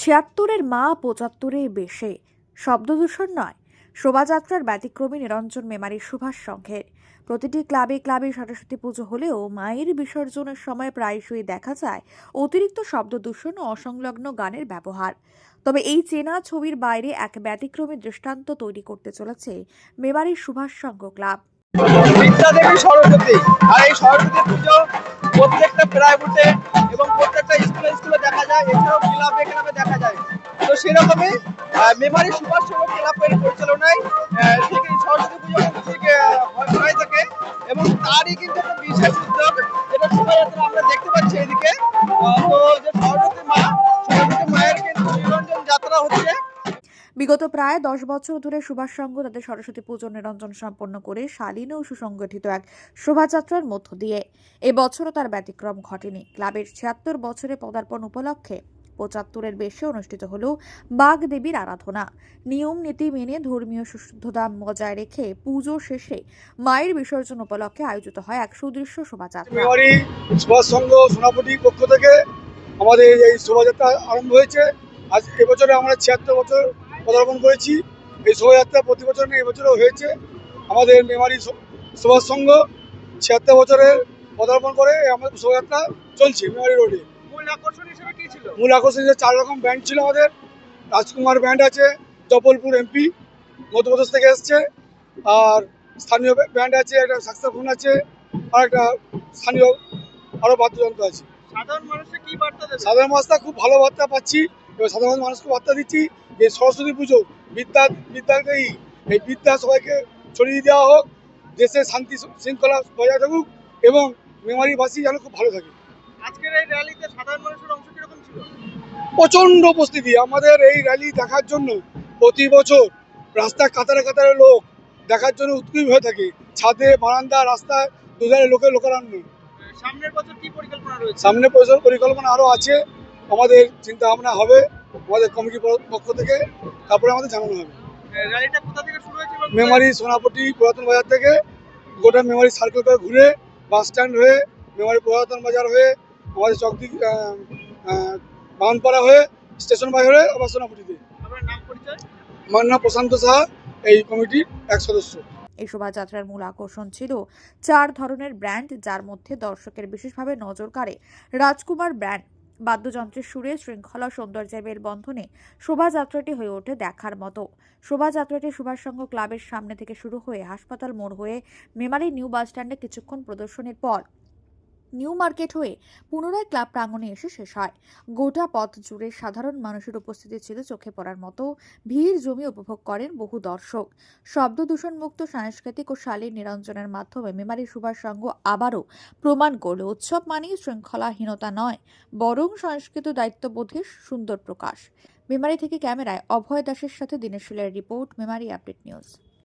৭৬-এর মা ৭৫-এ বেশে শব্দদূষণ নয়, শোভাযাত্রার ব্যতিক্রমী নিরঞ্জন মেমারি সুভাষ সংঘের। প্রতিটি ক্লাবে ক্লাবে সরস্বতী পুজো হলেও মায়ের বিসর্জনের সময় প্রায়শই দেখা যায় অতিরিক্ত শব্দদূষণ ও অসংলগ্ন গানের ব্যবহার। তবে এই চেনা ছবির বাইরে এক ব্যতিক্রমী দৃষ্টান্ত তৈরি করতে চলেছে মেমারি সুভাষ সংঘ ক্লাব। বিদ্যাদেবী সরস্বতী, আর এই সরস্বতী পুজো প্রত্যেকটা প্রাইভেটে এবং প্রত্যেকটা স্কুলে দেখা যায়, এছাড়াও ক্লাবে দেখা যায়। তো সেরকমই মেমারি সুভাষ সংঘ ক্লাবের পরিচালনায় ঠিক এই সরস্বতী পুজো ঠিক হয়ে থাকে এবং তারই কিন্তু একটা বিশেষ উদ্যোগ, যেটা শোভাযাত্রা আমরা দেখতে পাচ্ছি এদিকে। তো যে সরস্বতী মায়ের কিন্তু নিরঞ্জন যাত্রা হচ্ছে। বিগত প্রায় 10 বছর ধরে সুভাষ সংঘ তাদের সরস্বতী পুজোর নিরঞ্জন সম্পন্ন করে শালীন ও সুসংগঠিত এক শোভাযাত্রার মধ্য দিয়ে এবছরও তার ব্যতিক্রম ঘটেনি। ক্লাবের ৭৬ বছরে পদার্পণ উপলক্ষে ৭৫-এর বেশি অনুষ্ঠিত হল বাঘ দেবীর আরাধনা। নিয়ম নীতি মেনে ধর্মীয় সুশুদ্ধতা বজায় রেখে পুজো শেষে মায়ের বিসর্জন উপলক্ষে আয়োজিত হয় এক সুদৃশ্য শোভাযাত্রা। মেমারি সুভাষ সংঘ সোনাপটি পক্ষ থেকে আমাদের এই শোভাযাত্রা আরম্ভ হয়েছে। আজ এবছরে আমরা ৭৬ বছর পদার্পণ করেছি। এই শোভাযাত্রা প্রতি বছর এবছরও হয়েছে। আমাদের মেমারি সুভাষ সংঘ ৭৬ বছরের পদার্পণ করে আমাদের শোভাযাত্রা চলছে মেমারি রোডে। মূল আকর্ষণ হিসেবে কি ছিল? মূল আকর্ষণ হিসেবে 4 রকম ব্যান্ড ছিল আমাদের। রাজকুমার ব্যান্ড আছে, জবলপুর এমপি মধ্যপ্রদেশ থেকে এসছে, আর স্থানীয় ব্যান্ড আছে, একটা সাক্সাফোন আছে, আর একটা স্থানীয় আরও বাদ্যযন্ত্র আছে। সাধারণ মানুষকে কি বার্তা দেবে? সাধারণ মানুষরা খুব ভালো বার্তা পাচ্ছি এবং সাধারণ মানুষকে বার্তা দিচ্ছি যে সরস্বতী পুজো বিদ্যাকেই এই বিদ্যা সবাইকে ছড়িয়ে দেওয়া হোক, দেশে শান্তি শৃঙ্খলা বজায় থাকুক এবং মেমারিবাসী যেন খুব ভালো থাকে। আজকের এই র্যালিতে সাধারণ মানুষের অংশ কিরকম ছিল? প্রচণ্ড উপস্থিতি। আমাদের এই র্যালি দেখার জন্য প্রতি বছর রাস্তায় কাতারে কাতারে লোক দেখার জন্য উৎকীর্ণ হয়ে থাকে। ছাদে, বারান্দা, রাস্তায় দুধারে লোকারণ্য। সামনের বছর কি পরিকল্পনা রয়েছে? সামনের বছর পরিকল্পনা আরও আছে, আমাদের চিন্তা ভাবনা হবে আমাদের কমিটির পক্ষ থেকে, তারপরে আমাদের জানানো হবে। র্যালিটা কোথা থেকে শুরু হয়েছে? মেমারি সোনাপটি পুরাতন বাজার থেকে গোটা মেমারি সার্কেল করে ঘুরে বাস স্ট্যান্ড হয়ে মেমারি পুরাতন বাজার হয়ে আমাদের চকদিক বাগানপাড়া হয়ে স্টেশন বাজার হয়ে আবার সোনাপটিতে। আপনার নাম পরিচয়? আমার নাম প্রশান্ত সাহা, এই কমিটির এক সদস্য। এই শোভাযাত্রার মূল আকর্ষণ ছিল 4 ধরনের ব্র্যান্ড, যার মধ্যে দর্শকের বিশেষভাবে নজর কাড়ে রাজকুমার ব্র্যান্ড। বাদ্যযন্ত্রের সুরে শৃঙ্খলা সৌন্দর্যের মেলবন্ধনে শোভাযাত্রাটি হয়ে ওঠে দেখার মতো। শোভাযাত্রাটি সুভাষ সংঘ ক্লাবের সামনে থেকে শুরু হয়ে হাসপাতাল মোড় হয়ে মেমারি নিউ বাস স্ট্যান্ডে কিছুক্ষণ প্রদর্শনীর পর নিউ মার্কেট হয়ে পুনরায় ক্লাব প্রাঙ্গণে এসে শেষ হয়। গোটা পথ জুড়ে সাধারণ মানুষের উপস্থিতি ছিল চোখে পড়ার মতো। ভিড় জমি উপভোগ করেন বহু দর্শক। শব্দ দূষণমুক্ত সাংস্কৃতিক ও শালীন নিরঞ্জনের মাধ্যমে মেমারি সুভাষ সংঘ আবারও প্রমাণ করল উৎসব মানেই শৃঙ্খলাহীনতা নয়, বরং সংস্কৃত দায়িত্ববোধের সুন্দর প্রকাশ। মেমারি থেকে ক্যামেরায় অভয় দাসের সাথে দীনেশ শীলের রিপোর্ট, মেমারি আপডেট নিউজ।